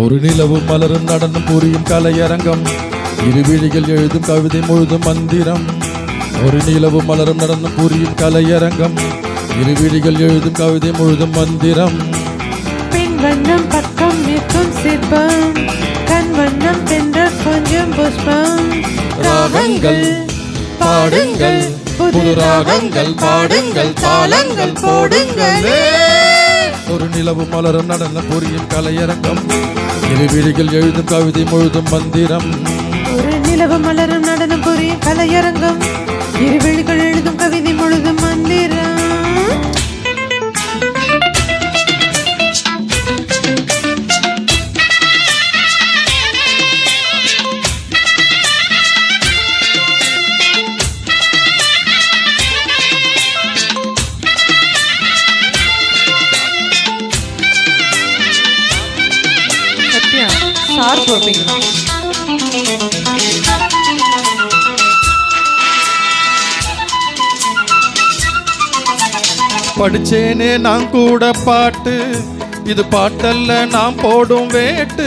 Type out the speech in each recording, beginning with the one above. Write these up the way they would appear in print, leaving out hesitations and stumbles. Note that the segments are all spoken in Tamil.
ஒரு நிலவும் மலரும் நடனம் புரியும் கலையரங்கம், இருவிழிகள் எழுதும் கவிதை முழுதும் மந்திரம். ஒரு நிலவும் மலரும் நடனம் புரியும் கலையரங்கம், இருவிழிகள் எழுதும் கவிதை முழுதும் மந்திரம். பெண் வண்ணம் பக்கம் நிற்கும் சிற்பம், கண் வண்ணம் தென்ற கொஞ்சம் புஷ்பம். ராகங்கள் பாடுங்கள், புது ராகங்கள் பாடுங்கள், தாளங்கள் போடுங்களே. ஒரு நிலவும் மலரும் நடனம் புரியும் கலையரங்கம், இருவிழிகள் எழுதும் கவிதை முழுதும் மந்திரம். ஒரு நிலவு மலரும் நடனம் புரியும் கலையரங்கம், இருவிழிகள் எழுதும் கவிதை முழுதும் மந்திரம். படிச்சேனே நான் கூட பாட்டு, இது பாட்டல்ல நாம் போடும் வேட்டு.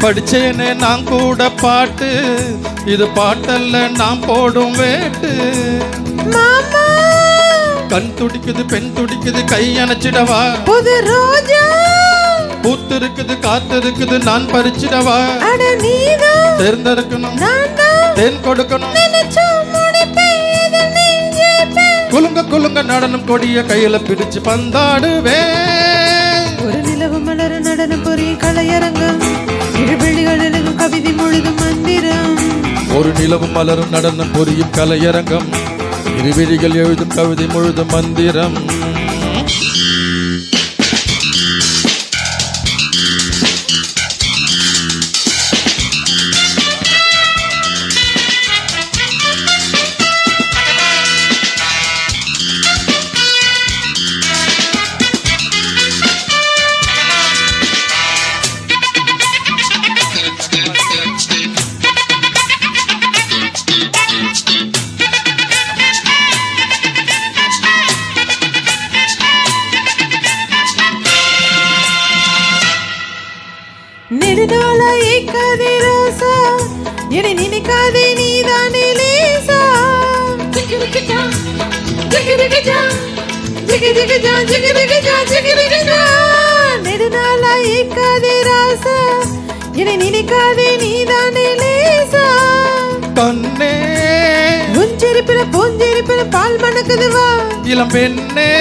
படிச்சேனே நான் கூட பாட்டு, இது பாட்டல்ல நாம் போடும் வேட்டு. கண் துடிக்குது பெண் துடிக்குது கை அணைச்சிடவா, புது ரோஜா பூத்து இருக்குது காத்து இருக்குது நான் பறிச்சிடவா. தேர்ந்தெடுக்கணும் தேன் கொடுக்கணும், குலுங்க குலுங்க நடனம் கொடிய கையில பிடிச்சு பந்தாடுவே. ஒரு நிலவு மலர நடனம் புரியும் கலையரங்கம், இருவிழிகள் எழுதும் கவிதை முழுதும் மந்திரம். ஒரு நிலவு மலரும் நடனம் புரியும் கலையரங்கம், இருவிழிகள் எழுதும் கவிதை முழுதும் மந்திரம். நெடுநாளாய் கதிரோசா, என்னை நினைக்காதே நீதானே லேசா. நெடுநாளாய் கதிரோசா, என்னை நினைக்காதே நீதானே லேசா. கண்ணே உன் சிரிப்பில பூஞ்சிரிப்பில பால் மணக்குதுவா, இளம் பெண்ணே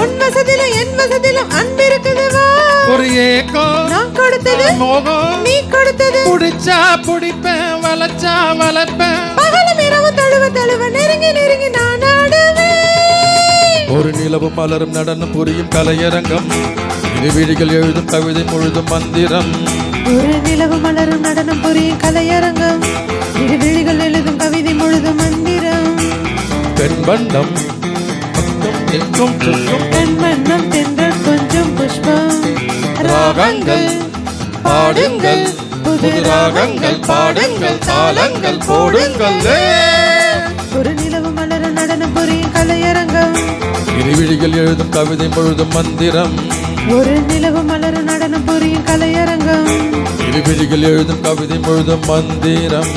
உன் வசதியிலும் என் வசதியிலும் அன்பு இருக்குதுவா. ஒரு ஏக்கம் நான் கொடுத்தது மோகம், நீ கொடுத்தது. புடிச்சா புடிப்பேன் வளைச்சா வளைப்பேன், பகலும் இரவு தழுவ தழுவ நெருங்கி நெருங்கி நான் ஆடுவேன். ஒரு நிலவும் மலரும் நடனம் புரியும் கலையரங்கம், இருவிழிகள் எழுதும் கவிதை முழுதும் மந்திரம். ஒரு நிலவு மலரும் நடனம் புரியும் கலையரங்கம், இருவிழிகள் எழுதும் கவிதை முழுதும் மந்திரம். பெண் வண்ணம் எங்கும் சுற்றும், கண் வண்ணம் தென்றல் கொஞ்சம் புஷ்பம். ராகங்கள் பாடுங்கள், புது ராகங்கள் பாடுங்கள், தாளங்கள் போடுங்களே. ஒரு நிலவு மலரும் நடனம் புரியும் கலையரங்கம், இருவிழிகள் எழுதும் கவிதை முழுதும் மந்திரம். ஒரு நிலவு மலரும் நடனம் புரியும் கலையரங்கம், இருவிழிகள் எழுதும் கவிதை முழுதும் மந்திரம்.